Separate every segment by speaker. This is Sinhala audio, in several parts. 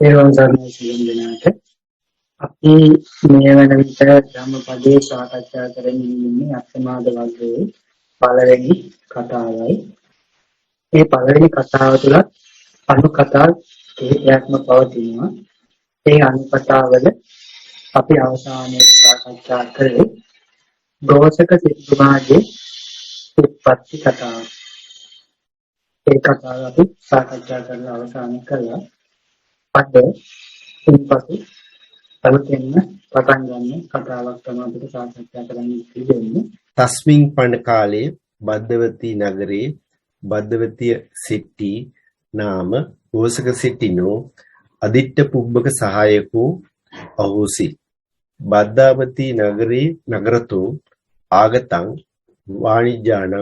Speaker 1: තෙරුවන් සරණයි සියලු දෙනාට. අපි මේ වන විට ධම්මපදයේ සාකච්ඡා කරමින් ඉන්නේ අත්මාද වර්ගයේ පළවෙනි කතාවයි. මේ පළවෙනි කතාව තුළ අනුකතා කිහිපයක්ම පවතිනවා. ඒ අනුකතාවල අපි අවසානයේ සාකච්ඡා කරේ ගෝසක සිටුමාගේ උත්පත්ති කතාව. ඒ කතාව අපි සාකච්ඡා කරලා අවසන් කළා. අද ඉන්පසු අලුතෙන්ම පටන් ගන්න කතාවක් තමයි අපිට සාකච්ඡා කරන්න තියෙන්නේ.
Speaker 2: තස්මින් පණ කාලේ බද්දවති නගරේ බද්දවතිය සිටි නාම ගෝසක සිටිනෝ අදිට්ඨ පුබ්බක සහායකෝ අහෝසි. බද්දාවති නගරේ නගරතෝ ආගතං වාණිජානං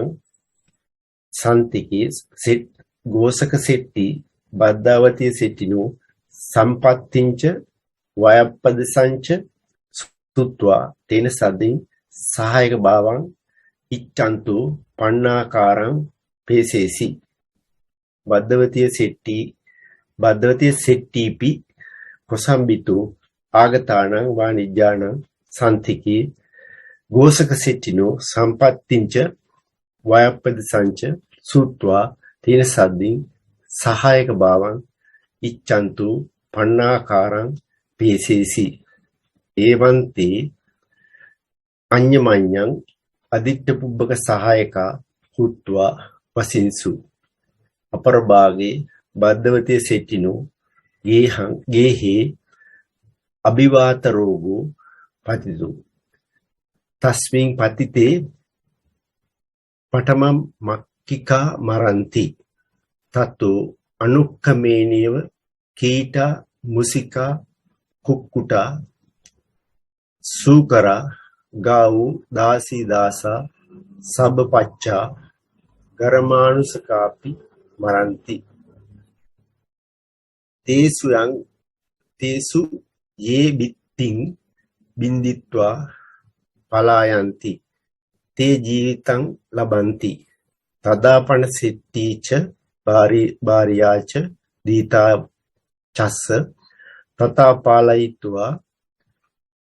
Speaker 2: සන්තිකේ සිට ගෝසක සිටි බද්දාවතිය සිටිනෝ සම්පත්තිංච වයප්පදසංච සුත්වා තේන සදින් සහායක භාවං ඉච්ඡන්තු පණ්ණාකාරං පේසේසි. බද්දවතිය සෙට්ටීපි කොසම්බිතු ආගතානං වාණිජ්ජානං සන්තිකේ ගෝසක සිටිනෝ සම්පත්තිංච වයප්පදසංච සුත්වා තේන සදින් සහායක භාවං ඉච්ඡන්තු පණ්ණාකාරං පේසේසි. ඒවන්තේ අඤ්ඤමඤ්ඤං අදිට්ඨ පුබ්බක සහායකා හුත්වා වසින්සු. අපරභාගේ බද්දවතේ සිටිනෝ ගේහේ අභිවාත රෝගෝ පතිතු. තස්මින් පතිතේ පඨමම් මක්ඛිකා මරಂತಿ. තතෝ අනුක්කමේනියව කීටා මුසිකා කුක්කුටා සූකරා ගාවු දාසී දාසා සබ්බපච්චා ගරමානුසකාපි මරಂತಿ. තේසු යේ බිත්තිං බින්දිත්වා පලායන්ති තේ ජීවිතං ලබಂತಿ. තදාපන සිට්ඨීච භාරියාච දීතා චස්ස තථා පාලයිත්වා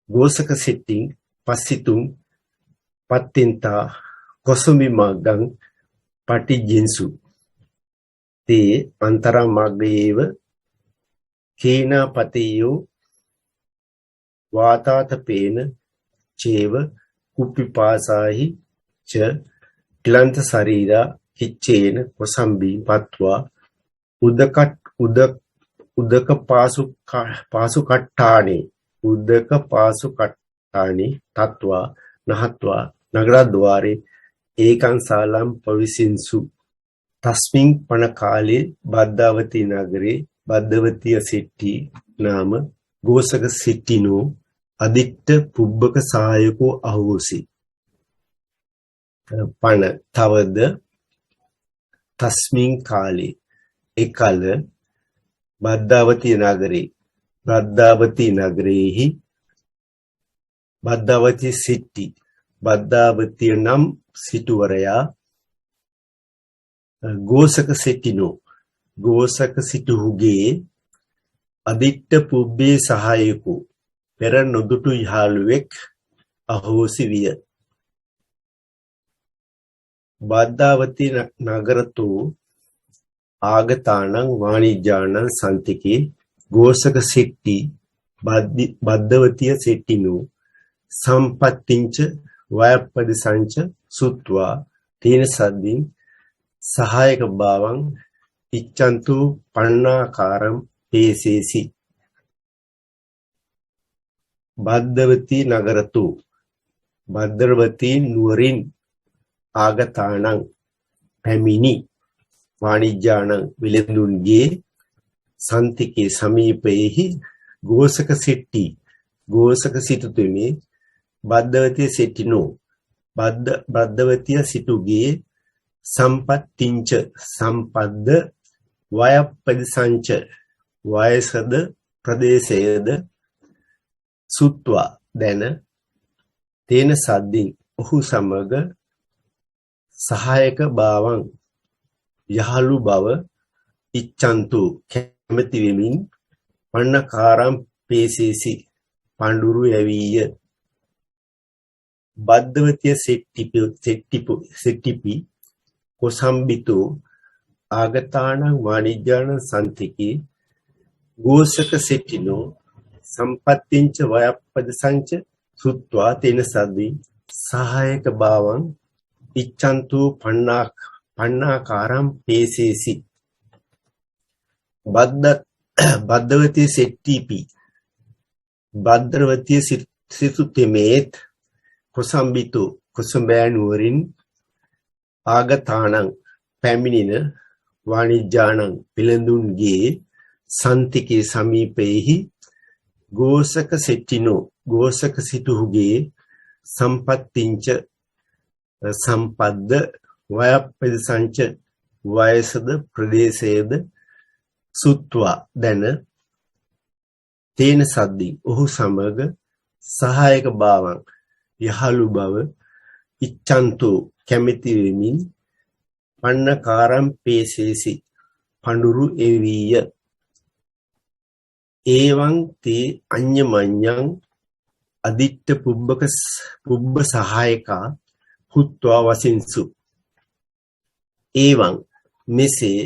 Speaker 2: ගෝසක සිටින් පස්සිතුම් පත්තින්තා කොසුමි මග්ගං පටිජින්සු. තේ අන්තරා මග්ගයේව කේනා පතියෝ වාතාතපේන චේව කුප්පිපාසාහි ච ක්ලන්ත ශරීරා කිච්චේන කොසම්බී පත්වා උදක පාසු කට්ටානේ තත්වා නහත්වා නගරද්වාරේ ඒකං සාලම් පවිසින්සු. තස්මින් පණ කාලේ බද්දාවති නගරේ බද්දවතිය සිටි නාම ගෝසක සිටිනෝ අදිට්ඨ පුබ්බක සහායකෝ අහෝසි. පණ තවද තස්මින් කාලේ එකල බද්දාවති නගරේහි බද්දාවති සිටි බද්දාවතිය නම් සිටුවරයා ගෝසක සිටුහුගේ අදිට්ඨ පුබ්බේ සහායකෝ පෙර නොදුටු යහළුවෙක් අහෝසි විය. බද්දාවති නගරතෝ ආගතානං වාණිජ්ජානං සන්තිකේ ගෝසක සිට්ටි බද්දවතිය සිටිනෝ සම්පත්තිංච වයප්පදසංච සුත්වා තේන සද්දින් සහායක භාවං ඉච්ඡන්තු පණ්ණාකාරං පේසේසි. බද්දවති නගරතෝ බද්දවති නුවරින් ආගතානං පැමිණි වාණිජ්ජානං විලඳුන්ගේ සන්තිකේ සමීපයේහි ගෝසක සිටුතුමේ බද්දවතිය සිටිනෝ බද්දවතිය සිටුගේ සම්පත්තිංච සම්පද්ද වයප්පදසංච වයසද ප්‍රදේශයද සුත්වා දැන තේන සද්දින් ඔහු සමග සහායක භාවං යහළු බව ඉච්ඡන්තු කැමැති වෙමින් පන්නකාරම් පේසේසි පඬුරු යවීය බද්දවතිය සෙට්ටිපි කොසම්බිතු ආගතාන වාණිජ්‍යාන සම්තිකි ගෝසක සෙට්ටිනෝ සම්පත්තිංච වයප්පද සංච සුත්වා තේන සද්දි සහායක භාවං ඉච්ඡන්තු පන්නාකාරම් පේසේසි බද්දවතිය සෙට්ටිපි භද්‍රවතිය සිතුතෙමේත් කොසම්බිතු කොසඹෑනුවරින් ආගතානං පැමිණින වාණිජ්‍යානං පිළඳුන්ගේ සන්තිකේ සමීපයෙහි ගෝසක සෙට්ටිනෝ ගෝසක සිටුහුගේ සම්පත්තිංච සම්පද්ද වයප්පදසංච වයසද ප්‍රදේශයේද සුත්වා දැන තේන සද්දි ඔහු සමග සහායක භාවං යහළු බව ඉච්ඡන්තු කැමැති වෙමින් පන්නකාරම් පේසේසි පඬුරු එවීය ඒවං තේ අඤ්ඤමඤ්ඤං අදිට්ඨ පුබ්බ සහායකා හුත්වා වසින්සු ඒවං මෙසේ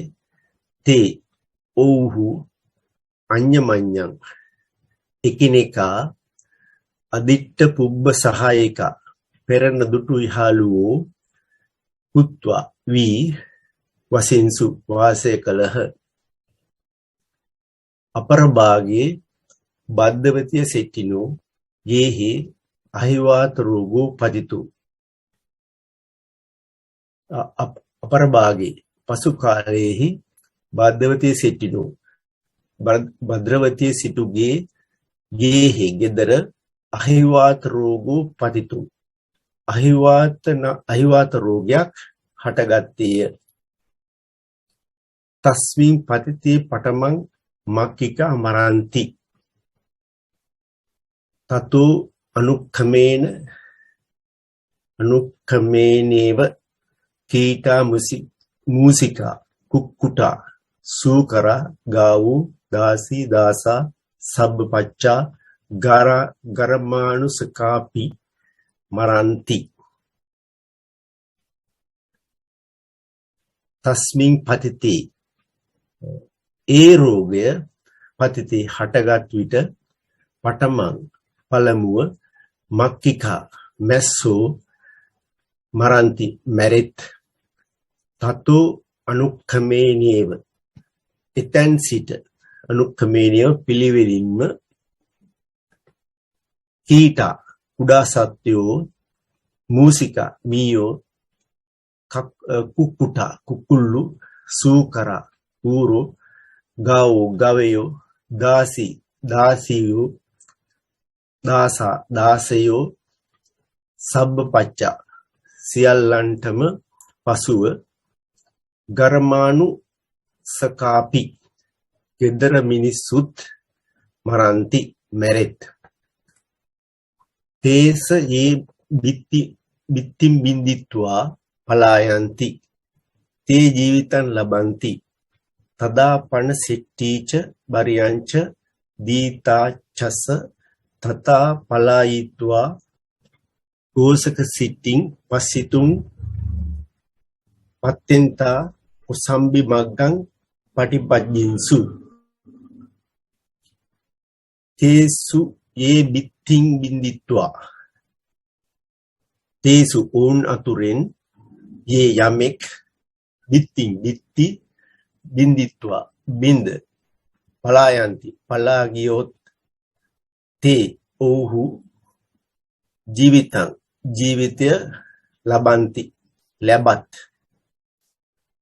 Speaker 2: තේ ඔව්හු අඤ්ඤමඤ්ඤං එකිනෙකා අදිට්ඨ පුබ්බ සහායකා පෙරණ දුටු ඉහළුවෝ හුත්වා වී වසින්සු වාසය කළහ අපරභාගේ බද්දවතිය සෙට්ටිනෝ යේහි අහිවාත රෝගෝ පදිතු අපරභාගේ පසු කාලයේහි බද්දවතිය සෙට්ටිනෝ භද්‍රවතිය සිටුගේ ගේහි ගෙදර අහිවාත රෝගෝ පදිතු අහිවාත රෝගයක් හටගත්තේය තස්මින් පතිතේ පටමං මක්කික මරන්ති තතෝ අනුක්ඛමේනේව කීටා මූසිකා කුක්කුටා සූකරා ගාවු දාසී දාසා සබ්බපච්චා ගරමානුසකාපි මරන්ති තස්මින් පතිතේ ඒ රෝගය පතිතේ හටගත් විට පටමං පළමුව මක්කිකා මැස්සෝ මරන්ති මැරෙත් තතෝ අනුක්ඛමේනේව එතෙන් සිට අනුක්ඛමේනිය පිළිවෙලින්ම කීටා කුඩා සත්වයෝ මූසිකා මීයෝ කුක්කුටා කුකුල්ලු සූකරා ඌරෝ ගාවෝ ගවයෝ දාසියෝ දාසයෝ සබ්බපච්චා සියල්ලන්ටම පසුව ගරමානු සකාපි ගෙදර මිනිස්සුත් මරන්ති මැරෙත් තේස යේ බිත්තිම් බින්දිත්වා පලායන්ති තේ ජීවිතං ලබන්ති තදා පන සිට්ඨීච බරියංච දීතා චස තතා පලායිත්වා ගෝසක සිටින් පස්සිතුන් පත්තෙන්තා උසම්බි මග්ගං පටිපජ්ජින්සු තේසු යේ බිත්තිං බින්දිත්වා තේසු ඕන් අතුරෙන් යේ යමෙක් බිත්ති බින්දිත්වා බින්ද පලායන්ති පලා ගියොත් තේ ඔහු ජීවිතය ලබන්ති ලැබත්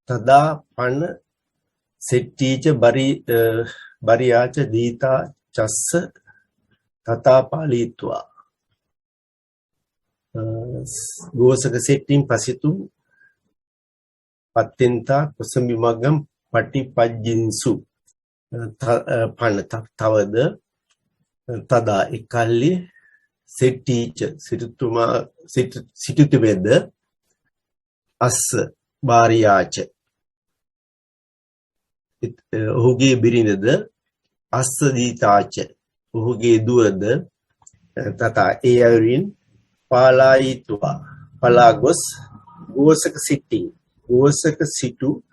Speaker 2: තදා පන සෙට්ටීච බරියාච දීතා චස්ස තතා පාලීත්වා ගෝසක සෙට්ටින් පසිතු පත්තෙන්තා කුසඹි මග්ගම් පටිපජ්ජින්සු තවද තදා එකල්ලි සෙට්ටීච සිටුතුමෙද අස්ස බාරියාච ඔහුගේ බිරිඳද අස්සදීතාච ඔහුගේ දුවද තථා ඒ අයුරින් පාලායිතුවා පලා ගොස් ගෝසක සිටු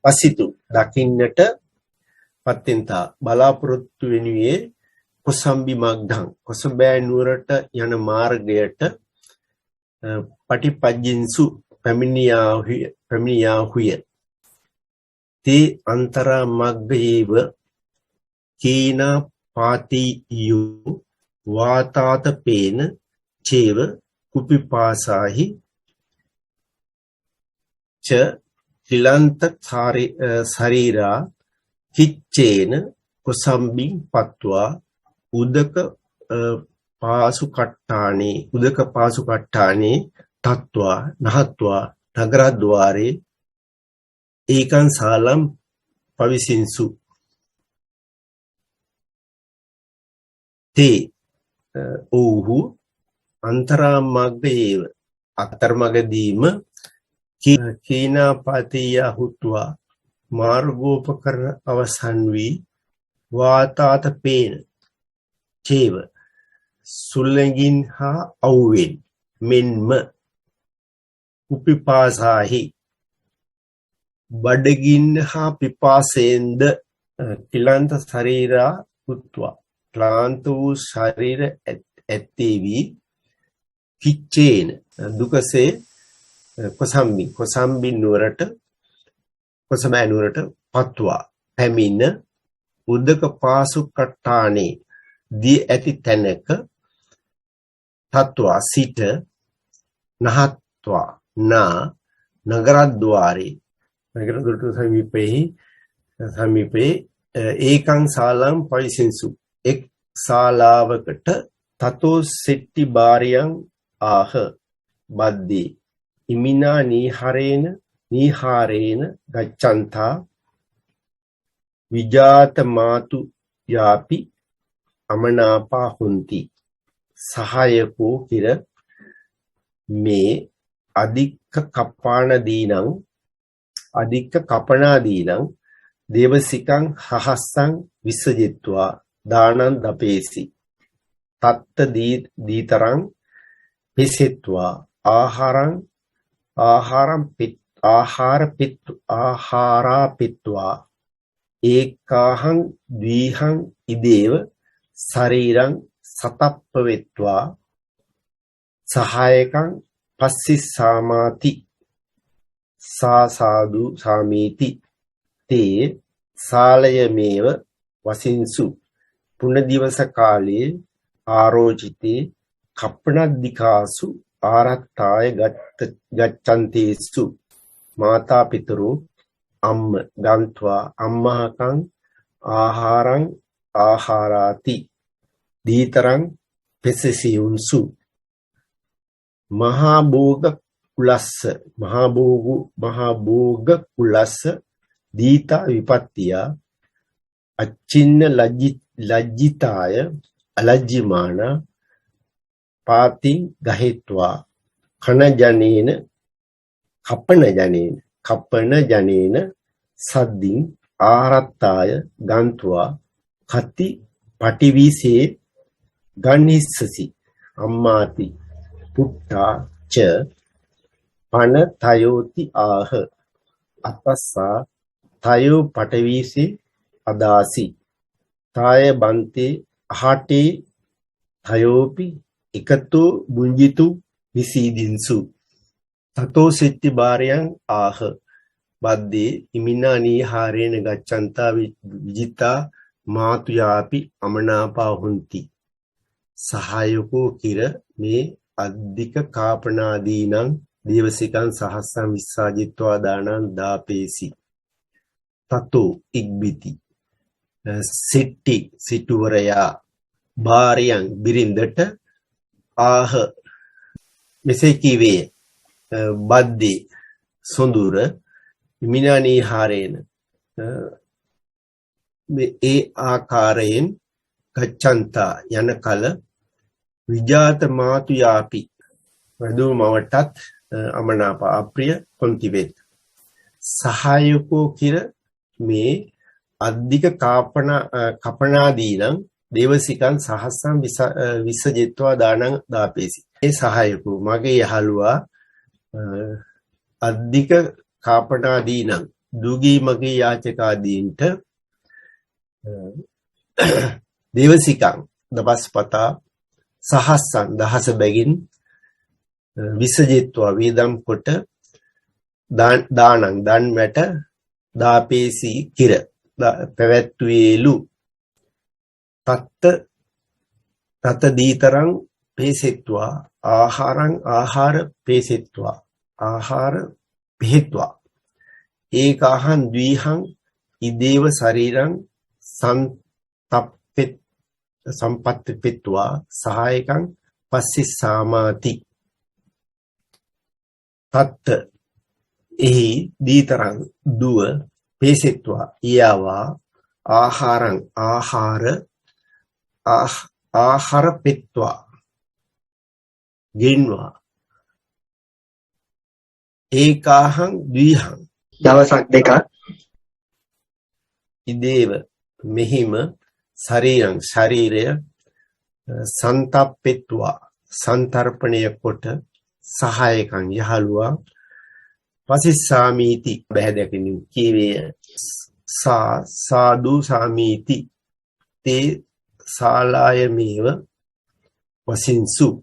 Speaker 2: පසිතු දකින්නට පත්තින්තා බලාපොරොත්තු වෙනුයේ කොසම්බි මග්ධං කොසඹෑ නුවරට යන මාර්ගයට පටිපජ්ජින්සු පැමිණියාහුය තේ අන්තරා මග්ගයේව කීනා පාතියු වාතාතපේන චේව කුපිපාසාහි ච තිලන්ත ශරීරා කිච්චේන කොසම්බින් පත්වා උදක පාසුකට්ටානේ තත්වා නහත්වා නගරද්වාරේ ඒකං සාලම් පවිසින්සු තේ ඔහු අන්තරාමග්ගයේව අතරමගදීම කීනාපතිය හුත්වා මාර්ගෝපකර අවසන් වී වාතාතපේන චේව සුල්ලඟින් හා අවුවෙන් මෙන්ම උපිපාසාහි බඩගින්න හා පිපාසයෙන්ද ක්ලාන්ත ශරීරා හුත්වා ක්ලාන්ත වූ ශරීර ඇත්තේවි කිච්චේන දුකසේ කොසම්බි නුවරට පත්වා පැමිණ උදක පාසු කට්ටානේ දී ඇති තැනක තත්වා සිට නහත්වා නගරද්වාරේ නගරදුරට සමීපේ ඒකං සාලම් පවිසින්සු එක් ශාලාවකට තතෝ සෙට්ටි බාරියං ආහ බද්දී ඉමිනා නීහාරේන ගච්ඡන්තා විජාත මාතු යාපි අමනාපා හොಂತಿ සහායකෝ කිර මේ අධික්ක කපනාදීනං දේවසිකං හහස්සං විසජිත්වා දානං දපේසි තත්ත දීතරං පිසෙත්වා ආහාරාපිත්වා ඒකාහං ද්විහං ඉදේව ශරීරං සතප්පවෙත්වා සහායකං පස්සිස්සාමාති සාසාදු සාමීති තේ සාලයමේව වසින්සු පුනදිවස කාලේ ආරෝචිතේ කප්පනද්දිකාසු ආරත්තාය ගච්ඡන්තේසු මාතා පිතරු අම්ම ගන්්වා අම්මහකං ආහාරං ආහාරාති දීතරං පෙසසියුන්සු මහා භෝග කුලස්ස දීතා විපත්තියා අච්චින්න ලජ්ජිතාය අලජ්ජිමාන පාතින් ගහෙත්වා කප්පන ජනේන සද්දින් ආරත්තාය ගන්්වා කති පටිවිසේ ගන්හිස්සසි අම්මාති පුට්ටා ච පන තයෝති ආහ අතස්සා තයෝ පටවිසේ අදාසි තාය බන්තේ අහටේ තයෝපි එකතෝ බුංජිතු විසීදින්සු තතෝ සිට්ටි බාරයන් ආහ බද්දේ ඉමිනා නීහාරේන ගච්ඡන්තා විජිතා මාතුයාපි අමනාපා හොಂತಿ සහායකෝ කිර මේ අද්දික කාපනාදීනං දේවසිකං සහස්සං විස්සාජිත්වා දානං දාපේසි තතෝ ඉක්බිති සිටුවරයා බාරියන් බිරින්දට ආහ මෙසේ කීවේ බද්දේ සොඳුර මිනානීහාරේන ඒ ආකාරයෙන් ගච්ඡන්තා යන කල විජාත මාතු යාපි වදු මවටත් අමනාප අප්‍රිය කොන්ති වෙත් සහායකෝ කිර මේ අද්දික කපනාදීනම් දේවසිකං සහස්සං විසජිත්වා දානං දාපේසි. ඒ සහායකු මගේ යහළුවා අද්දික කාපනාදීනම් දුගී මගේ යාචකාදීන්ට දේවසිකං දපස්පතා සහස්සං දහස බැගින් විසජිත්වා වේදම් කොට දානං දන් වැට දාපේසි කිර පැවැත්වේලු තත දීතරං පේසෙත්වා ආහාරං ආහාර පේසෙත්වා ආහාර පිහිත්වා ඒකාහං ද්විහං ඉදේව ශරීරං සම්පත්තිපිත්වා සහායකං පස්සිස්සාමාති තත්ත එහි දීතරං දුව පේසෙත්වා ඊයවා ආහාරං ආහාර පෙත්වා ගෙන්වා ඒකාහං ද්විහං
Speaker 1: දවසක් දෙකක්
Speaker 2: ඉදේව මෙහිම ශරීරය සන්තප්පෙත්වා සන්තරපණය කොට සහායකං යහළුවා පසිස්සාමීති බැහැදකිනින් කීවේය සාදු සාමීති තේ ශාලායමේව වසින්සු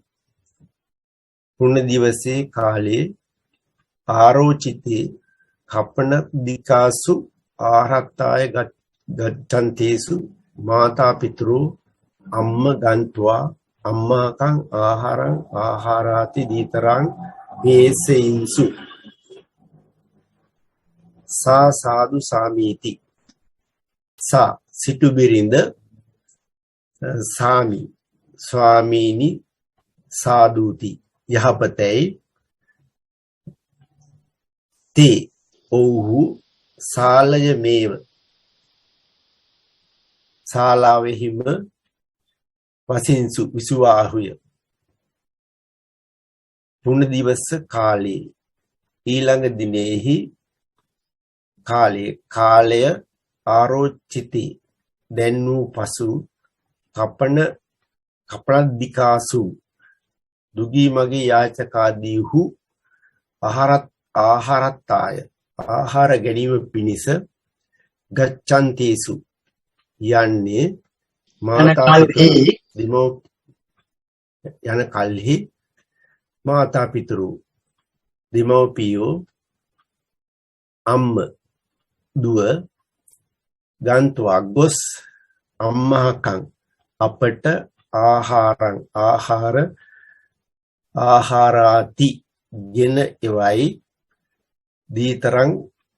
Speaker 2: පුණ්‍ය දිවසේ කාලේ ආරෝචිතේ කපන දිකාසු ආහත්තාය ගච්ඡන්තේසු මාතා පිතෘ අම්ම ගන්්වා අම්මාකං ආහාරං ආහාරාති දීතරං වේසෙයින්සු සා සාදු සාමීති සා සිටු බිරිඳ සාමි ස්වාමීනි සාදුති යහපතයි තේ ඔව්හු ශාලය මේව ශාලාවෙහිම වසින්සු විසුවාහුය පුණ්‍ය දිවස කාලේ ඊළඟ දිනෙහි කාලය ආරෝචිතේ දැන් වූ පසු කපනද්දිකාසු දුගී මගේ යාචකාදීහු ආහාරත්තාය ආහාර ගැනීම පිණිස ගච්ඡන්තේසු යන්නේ යන කල්හි මාතා පිතෘ දෙමව්පියෝ අම්ම දුව ගන්්වා ගොස් අම්මහකං අපට ආහාරං ආහාරාති ගෙන එවයි දීතරං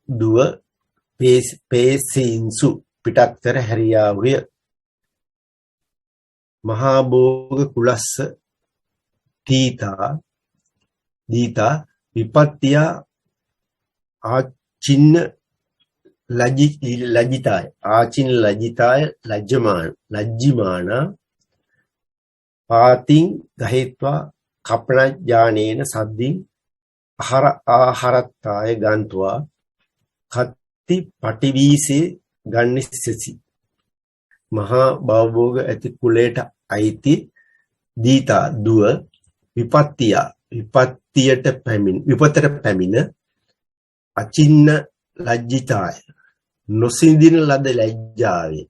Speaker 2: දුව පේසීන්සු පිටත් කර හැරියාවය මහා භෝග කුලස්ස දීතා විපත්තියා ආචින්න ලජ්ජිතාය ලජ්ජිමාන පාතින් ගහෙත්වා කප්පණජානේන සද්දින් ආහාරත්තාය ගන්්වා කත්ති පටිවීසේ ගන්නිස්සසි මහා භවභෝග ඇති කුලයට අයිති දීතා දුව විපත්තියට පැමිණ අචින්න ලජ්ජිතාය නොසිඳින ලද ලැජ්ජාවේ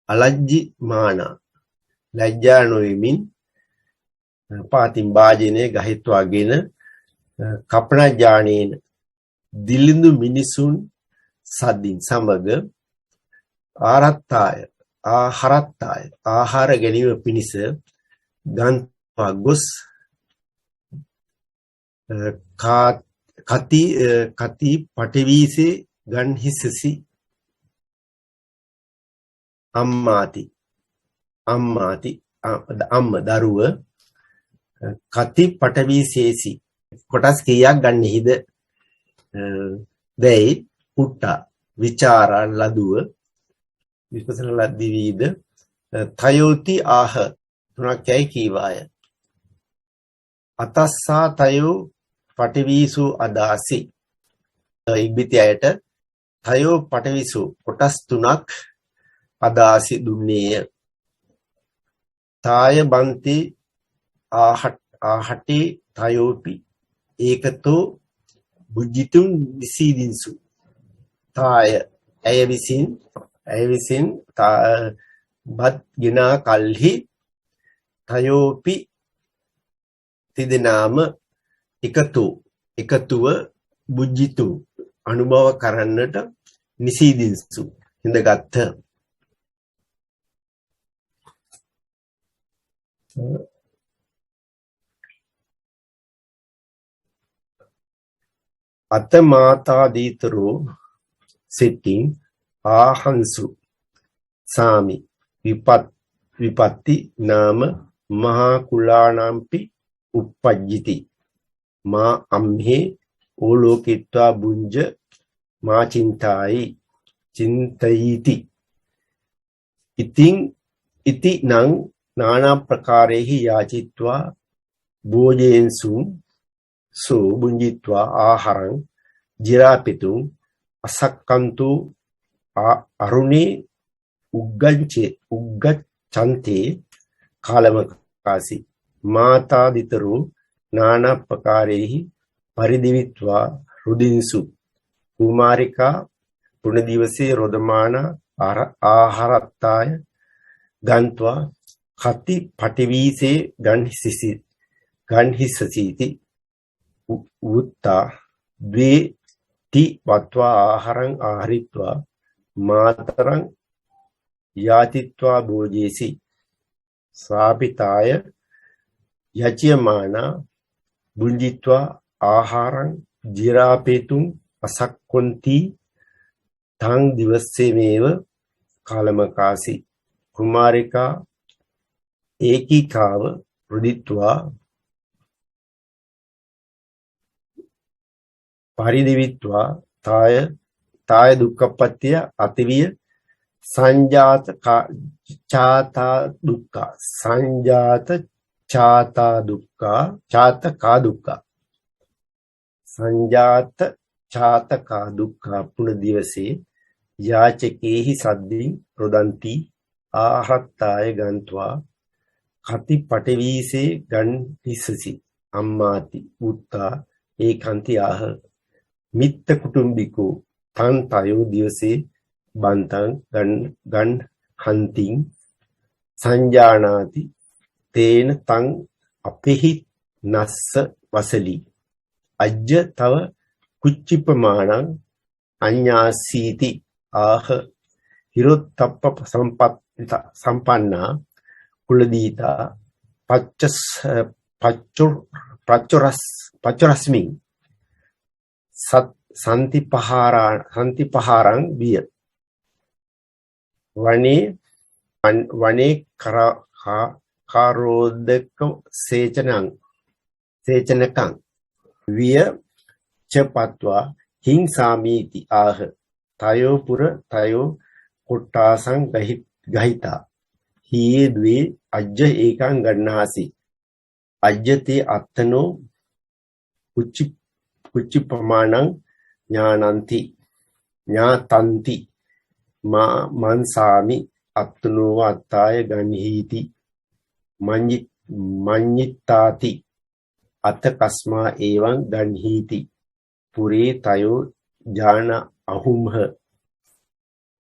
Speaker 2: අලජ්ජි මානා ලැජ්ජා නොවෙමින් පාතින් වාජනය ගහිත්වාගෙන කප්පණජානේන දිලිඳු මිනිසුන් සද්දින් සමග ආහාරත්තාය ආහාර ගැනීම පිණිස ගන්්වා ගොස් කති පටිවීසේ ගන්හිස්සසි අම්ම දරුව කති පටවීසේසි කොටස් කීයක් ගන්නෙහිද දැයි පුට්ටා විචාරා ලදුව විපසන ලද්දිවීද තයෝති ආහ තුනක් යයි කීවාය අතස්සා තයෝ පටිවීසු අදාසි ඉක්බිති අයට තයෝ පටවිසු කොටස් තුනක් අදාසි දුන්නේය. තාය බන්ති ආහටි තයෝපි ඒකතෝ බුද්ධිතුන් විසීදින්සු. තාය ඇය විසින් බත් ගිනා කල්හි තයෝපි තිදෙනාම එකතුව බුද්ධිතු අනුභව කරන්නට නිසීදින්සු හිඳගත්හ. අත මාතාදීතරෝ සිටින් ආහන්සු සාමි විපත්ති නාම මහා කුලානම්පි uppajjiti මා අම්හේ ඕලෝකිත්වා බුංජ මා චින්තයිති ඉති නං නානා ප්‍රකාරේහි යාචිත්වා භෝජේන්සුම් සෝ බුංජිත්වා ආහාරං ජිරාපිතුං අසක්කන්තු අරුණේ උග්ගච්ඡන්තේ කාලමකාසි මාතාදිතරෝ නානා ප්‍රකාරේහි පරිදිවිත්වා රුදින්සු කුමාරිකා පුන දිවසේ රොදමාන ආහාරත්තාය ගන්්වා කති පටිවීසේ ගන්හිසසීති උත්තා ද්වේ ති වත්වා ආහාරං ආහරිත්වා මාතරං යාතිත්වා භෝජේසි සාපිතාය යචයමානා බුංජිත්වා ආහාරං ජිරාපේතුං අසක්කොන්ති තං දිවස්සේමේව කාලමකාසි කුමාරිකා ඒකීකාව රුදිත්වා පරිදිවිත්වා තාය දුක්ඛපත්‍ය අතිවිය සංජාත චාතා දුක්ඛ සංජාත චාතා දුක්ඛ සංජාත චාතකා දුක්ඛ පුන දිවසේ යාචකේහි සද්දින් රොදන්ති ආහත්තාය ගන්්වා කති පටවීසේ ගන්හිසසි අම්මාති උත්තා ඒකන්ති ආහ මිත්ත කුටුම්බිකෝ තන් තයෝ දිවසේ බන්තං ගන් හන්තිං සංජානාති තේන තං අපෙහි නස්ස වසලි අජ්ජ තව කුච්චිපමාණං අඤ්ඤාසීති ආහ හිරොත්තප්ප සම්පන්නා කුලදීතා පච්චරස්මින් සන්තිපහාරං විය වනේ කාරෝදක සේචනකං විය චපත්වා හිංසාමීති ආහ තයෝ කොට්ටාසං ගහිතා හීයේ ද්වේ අජ්ජ ඒකං ගන්නාසි අජ්ජතේ අත්තනෝ කුච්චි ප්‍රමාණං ඥාතන්ති මන්සාමි අත්තනෝ අත්තාය ගන්හීති මඤ්ඤිත්තාති අත කස්මා එවං ගන්හීති පුරේ තයෝ ජාන අහුම්හ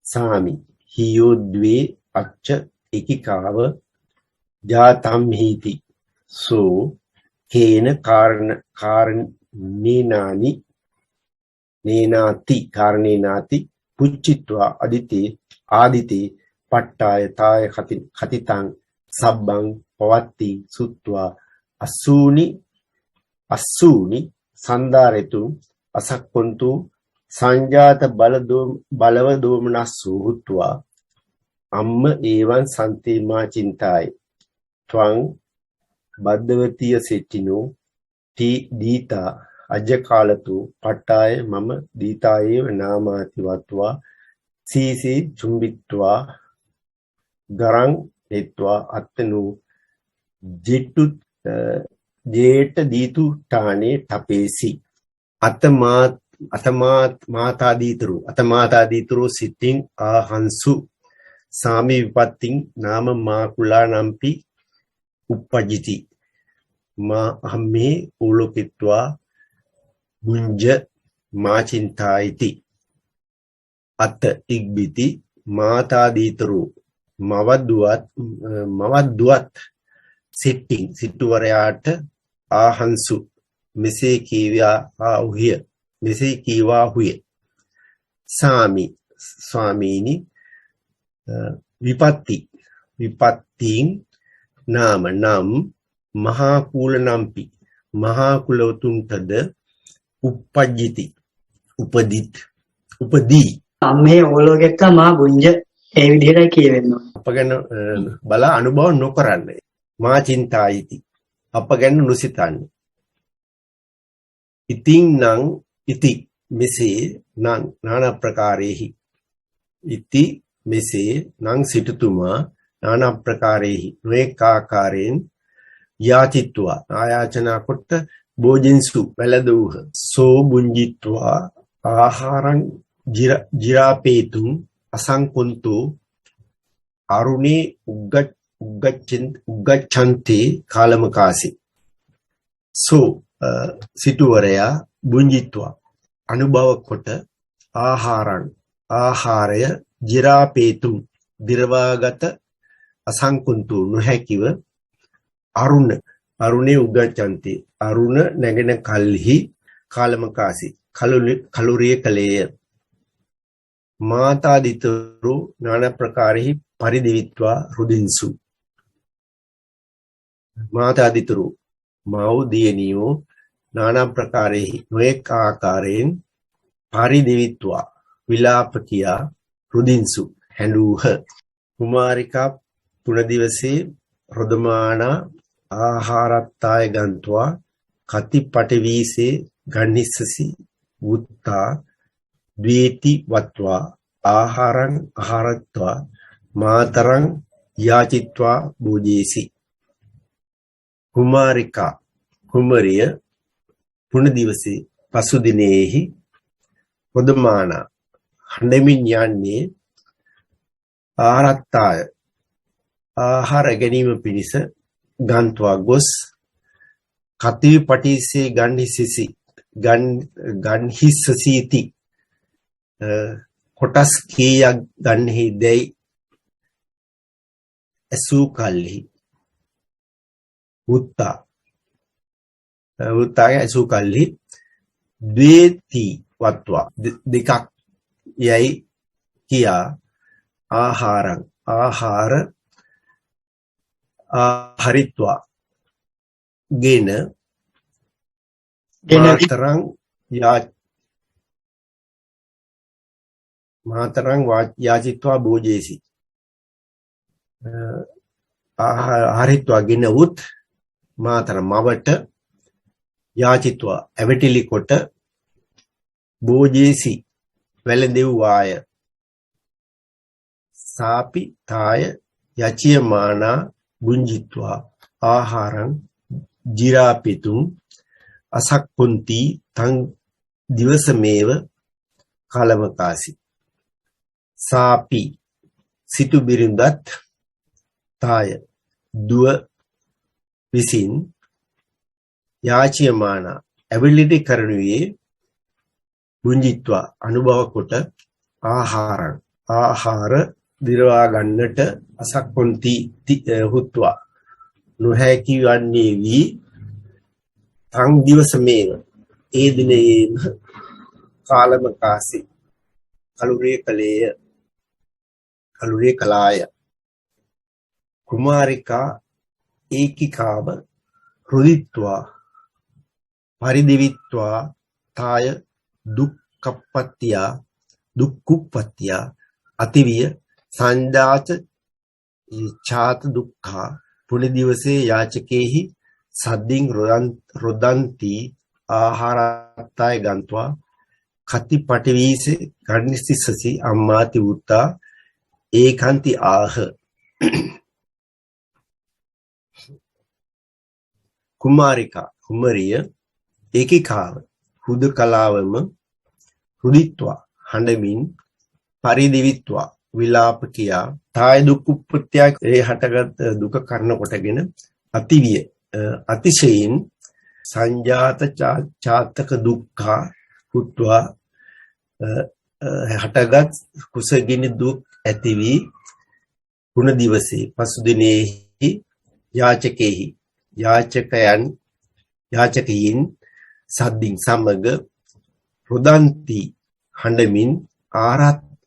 Speaker 2: සාමි හියෝ ද්වේ අච්ච ඒකිකාව ජාතම් හීති සෝ කේන කාරණේනාති පුච්චිත්වා ආදිතේ පට්ටාය තාය කතිතං සබ්බං පවත්ති සුත්වා අස්සූනි සන්දාරෙතු අසක්කොන්තු සංජාත බලව දෝමනස්සු හුත්වා අම්ම ඒවං සන්තේමා චින්තායි ත්වං බද්ධවතිය සෙට්ටිනෝ දීතා අජ්ජකාලතු පට්ටාය මම දීතායේව නාමාති වත්වා සීසී චුම්බිත්වා ගරං නෙත්වා අත්තනු ජේට දීතු ටානේ ටපේසි අතමාතාදීතුරු සිටින් ආහංසු සාමි විපත්තිං නාම මාකුලා නම්පි uppajjiti ma amme ulokitwa bunja macintaiti at igbiti මාතාදීතුරු මවද්දුවත් සිටුවරයාට ආහංසු මෙසේ කීවා හුය ස්වාමීනි විපත්තිං නාම නම් මහා කුල නම්පි මහා කුලවතුන්ටද උපදී
Speaker 1: අම්මේ ඕලෝකෙක්ක මා බුංජ ඒ විදිහටයි කියවෙන්න ඕනේ.
Speaker 2: අප ගැන බලා අනුභව නොකරන්න. මා චින්තායිති අප ගැන නොසිතන්න. ඉති මෙසේ නං නානා ප්‍රකාරේහි ඉති මෙසේ නං සිටුතුමා නානා ප්‍රකාරේහි නොඑක ආකාරයෙන් යාචිත්වා ආයාචනා කොට භෝජින්සු වැළදූහ සෝ බුංජිත්වා ආහාරං ජිරාපේතුම් අසංකුන්තු අරුණේ උග්ගච්ඡන්තේ කාලමකාසි සෝ සිටුවරයා බුංජිත්වා අනුභව කොට ආහාරය ජිරාපේතුම් දිරවාගත අසංකුන්තු නොහැකිව අරුණේ උග්ගච්ඡන්තේ අරුණ නැගෙන කල්හි කාලමකාසි කලුරිය කලේය මාතාදිතරු නානා ප්‍රකාරෙහි පරිදිවිත්වා රුදින්සු මාතාදිතරු මව් දියණියෝ නානා ප්‍රකාරෙහි නොඑක ආකාරයෙන් පරිදිවිත්වා විලාප කියා රුදින්සු හැඬූහ කුමාරිකා තුන දිවසේ රොදමානා ආහාරත්තාය ගන්්වා කති පටවීසේ ගන්නිස්සසි වුත්තා ද්වේති වත්වා ආහාරං ආහාරත්වා මාතරං යාචිත්වා භෝජේසි කුමරිය පුන දිවසේ පසු දිනෙහි රොදමානා හඬමින් යන්නේ ආහාරත්තාය ආහාර ගැනීම පිණිස ගන්්වා ගොස් කති පටිසේ ගන්හිස්සසීති කොටස් කීයක් ගන්නෙහි දැයි ඇසූ කල්හි වෘත්තාගේ ඇසූ කල්හි ද්වේති වත්වා දෙකක් යයි කියා ආහාරිත්වා ගෙන මාතරං යාචිත්වා භෝජේසි ආහාරිත්වා ගෙන උත් මාතර මවට යාචිත්වා ඇවටිලි කොට භෝජේසි වැළඳෙව්වාය සාපි තාය යචියමානා බුංජිත්වා ආහාරං ජිරාපිතුම් අසක්කුන්ති තං දිවසමේව කාලමකාසි සාපි සිටු බිරිඳත් තාය දුව විසින් යාචියමානා ඇවිලිටි කරනුයේ බුංජිත්වා අනුභව කොට ආහාර දිරවා ගන්නට අසක්කොන්ති හුත්වා නොහැකි වන්නේ වී තං දිවසමේව ඒ දිනයේම කාලමකාසි කලුරිය කලාය කුමාරිකා ඒකිකාව රුදිත්වා පරිදිවිත්වා තාය දුක්ඛුප්පත්තිය අතිවිය සංජාත ඡාත දුක්ඛා පුනි දිවසේ යාචකේහි සද්දින් රොදන්ති ආහාරත්තාය ගන්්වා කති පටවීසේ ගන්නිස්සසි අම්මාති වුත්තා ඒකන්ති ආහ කුමාරිය ඒකිකාව හුදකලාවම රුදිත්වා හඬමින් පරිදිවිත්වා විලාප කියා තාය දුක් උප්පත්තිය ඒ හටගත් දුක කරන කොටගෙන අතිවිය අතිශයින් සංජාත චාතක දුක්ඛ කුත්වා හටගත් කුසගිනි දුක් ඇති වී ගුණ දිවසේ පසුදිනෙහි යාචකයන් සද්දින් සමග රුදන්ති හඬමින්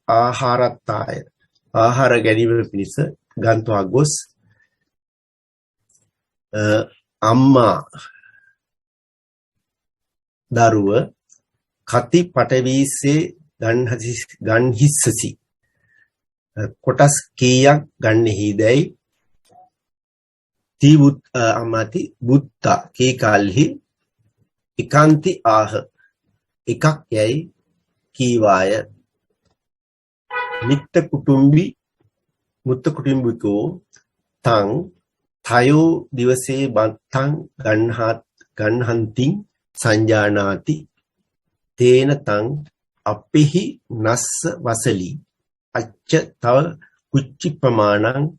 Speaker 2: ආහාරත්තාය ආහාර ගැනීම පිණිස ගන්නවා ගොස් අම්මා දරුව කති පටවීසේ ගන්හිස්සසි කොටස් කීයක් ගන්නෙහිදැයි තීවුත් අමති බුත්තා කී කල්හි ඒකාන්ති ආහ එකක් යයි කීවාය මිත්ත කුටුම්බිකෝ තං තයෝ දිවසේ බත්තං ගන්හන්තිං සංජානාති තේන තං අපෙහි නස්ස වසලි අච්ච තව කුච්චි ප්‍රමාණං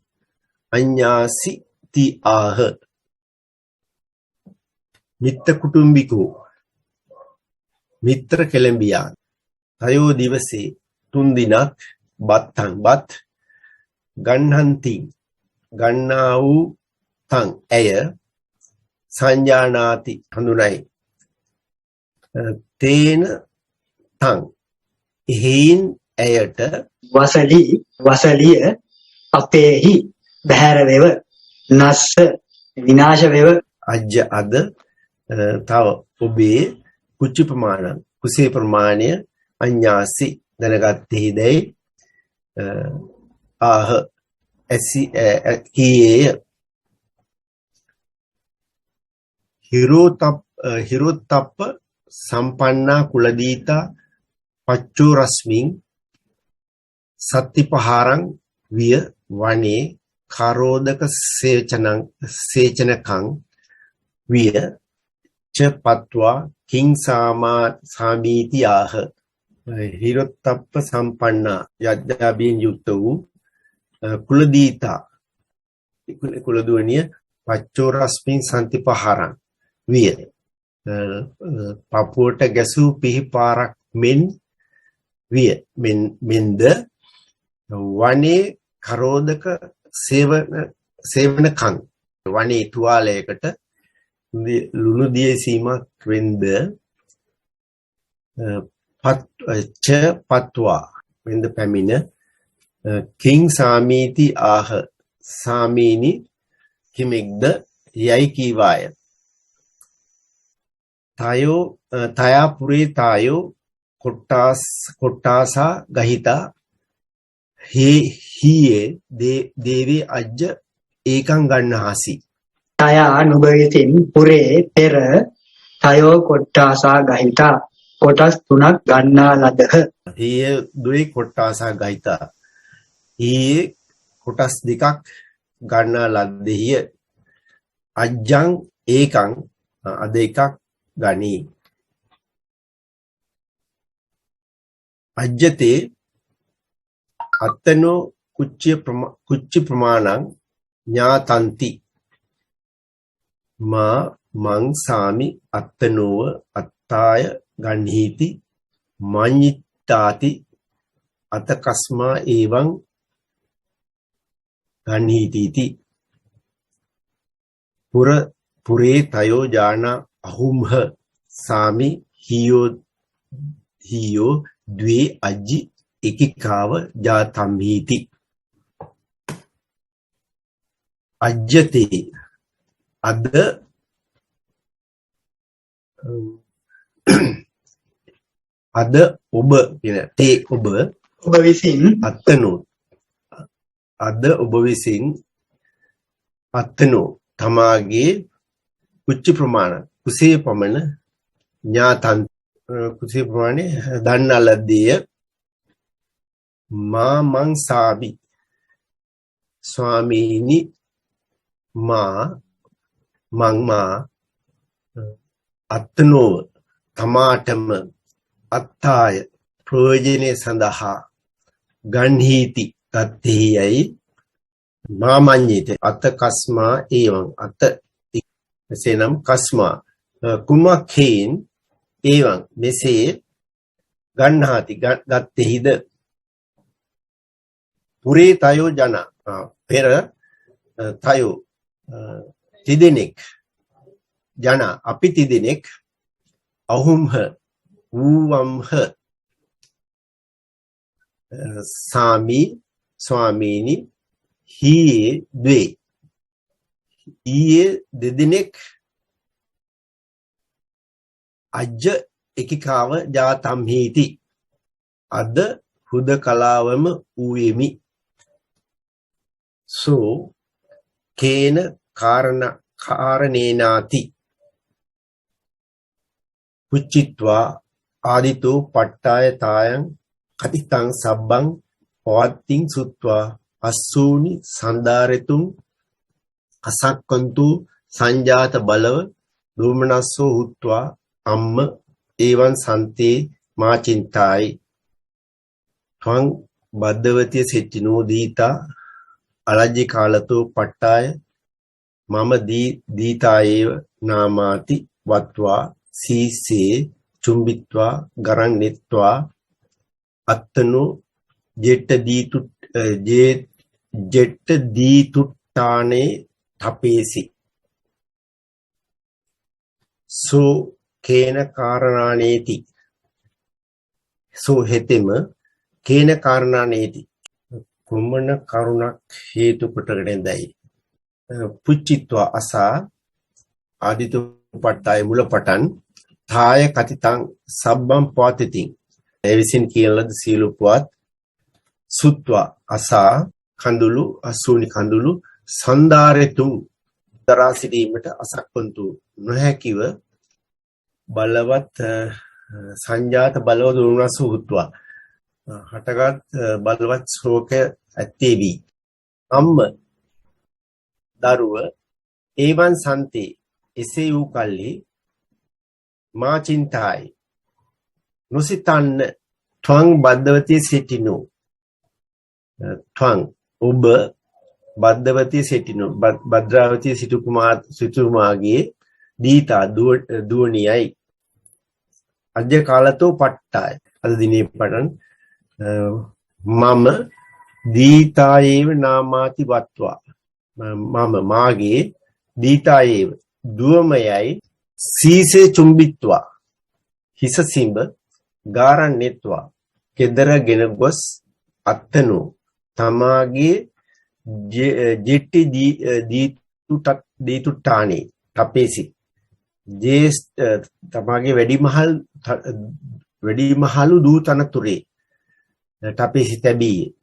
Speaker 2: අඤ්ඤාසි ති ආහ මිත්ත කුටුම්බිකෝ මිත්‍ර කෙළඹියා තයෝ දිවසේ තුන් දිනක් බත්තං බත් ගන්හන්ති ගන්නා වූ තං ඇය සංජානාති හඳුනයි තේන තං එහෙයින් ඇයට
Speaker 1: වසලිය අපේහි බහැර වේව නස්ස විනාශ වේව
Speaker 2: අජ්ජ අද තව ඔබේ කුච්චි ප්‍රමාණ කුසේ ප්‍රමාණය අඤ්ඤාසි දැනගත්තේදයි ආහ කීයේය හිරෝතප්ප සම්පන්නා කුලදීතා පච්චෝ රස්මින් සත්තිපහාරං විය වනේ කරෝදක සේචනකං විය ච පත්වා කිං සාමීති ආහ හිරෝතප්ප සම්පන්නා යද්දාබින් යුක්ත වූ කුලදීතා කුලදුවනිය පච්චෝ රස්මින් සම්තිපහාරං විය පපුවට ගැසූ පිහිපාරක් මෙන් විය මෙන්ද වනේ කරෝදක සේවනකං වනේ තුවාලයකට ලුණු දිය සීමක් වෙන්ද පත්වා වෙන්ද පැමිණ කිං සාමීති ආහ සාමීනි කිමෙක්ද යයි කීවාය තයා පුරේ තායෝ කොට්ටාසා ගහිතා හීයේ දේවේ අජ්ජ ඒකං ගන්නහසි
Speaker 1: තයා නුඹ විසින් පුරේ පෙර තයෝ කොට්ටාසා ගහිතා කොටස් 3ක් ගන්නා ලදහ
Speaker 2: හීයේ දුයි කොට්ටාසා ගහිතා හීයේ කොටස් 2ක් ගන්නා ලද්දෙහිය අජ්ජං ඒකං අද එකක් ගනී අජ්ජතේ අත්තනෝ කුච්චි ප්‍රමාණං ඥාතන්ති මා මං සාමි අත්තනෝව අත්තාය ගන්හීති මඤ්ඤිත්තාති අතකස්මා එවං ගන්හීතිති පුරේ තයෝ ජානා අහුම්හ සාමි හියෝ ද්වේ අජ්ජි එකිකාව ජාතම්හීති අජ්ජතේ අද ඔබ කියන තේ ඔබ
Speaker 1: විසින්
Speaker 2: අත්තනෝ අද ඔබ විසින් අත්තනෝ තමාගේ කුච්චි ප්‍රමාණ කුසේ පමණ ඥාතන් කුසේ ප්‍රමාණය දන්නලද්දේය මා මං සාබි ස්වාමීනි මා අත්තනෝ තමාටම අත්තාය ප්‍රයෝජනයේ සඳහා ගන්හීති තත්තේයයි මාමඤ්ඤිත අත කස්මා එවං අත එසේනම් කස්මා කුමක්ඛේන් එවං මෙසේ ගන්හාති ගත්තේහිද පුරේ තයෝ ජන පෙර තයෝ තිදෙනෙක් ජන අපි තිදෙනෙක් අහුම්හ වූවම්හ සාමි ස්වාමීනි හීයේ ද්වේ ඊයේ දෙදෙනෙක් අජ්ජ එකිකාව ජාතම් හීති අද හුදකලාවම ඌයෙමි සෝ කේන කාරණේනාති පුච්චිත්වා ආදිතෝ පට්ඨාය තායං කතිතං සබ්බං පවත්තිං සුත්වා අස්සූනි සන්දාරෙතුං අසක්කන්තු සංජාත බලව දුමනස්සෝ හුත්වා අම්ම ඒවං සන්තේ මාචින්තායි ත්වං බද්දවතිය සෙච්චිනෝ දීතා අලජ්ජි කාලතෝ පට්ඨාය මම දීතායේව නාමාති වත්වා සීසේ චුම්බිත්වා ගරන් නෙත්වා අත්තනෝ ජෙට්ට දීතුට්ටානේ තපේසි සෝ කේන කාරණානේති සෝ හෙතෙම කේන කාරණානේති කුමන කරුණක් හේතු කොටගෙනදයි පුච්චිත්වා අසා ආදිතු පට්ටාය මුලපටන් තාය කතිතං සබ්බම් පවතිතින් එවිසින් කියන ලද සීල පුවත් සුත්වා අසා කඳුළු අසූනි කඳුළු සන්දාරෙතුම් දරා සිටීමට අසක්වන්තු නොහැකිව බලවත් සංජාත බලව දුරුනස හුත්වා හටගත් බලවත් ශෝක ඇත්තේ වී අම්ම දරුව ඒවන් සන්තේ එසේ වූ කල්හි මා චින්තායි නොසිතන්න ත්වං බද්ධවතී සිටිනෝ ත්වං ඔබ බද්ධවතී සිටිනෝ භද්‍රාවතී සිටුමාගේ දීතා දුවණියයි අජ්ජ කාලතෝ පට්ටාය අද දිනේ පටන් මම දීතායේව නාමාති වත්වා මම මාගේ දීතායේව දුවමයයි සීසේ චුම්බිත්වා හිස සිඹ ගාරන් නෙත්වා කෙදරගෙන ගොස් අත්තනෝ තමාගේ ජෙට්ටි දීතුට්ටානේ තපේසි තමාගේ වැඩිමහලු දූ තනතුරේ තපේසි තැබී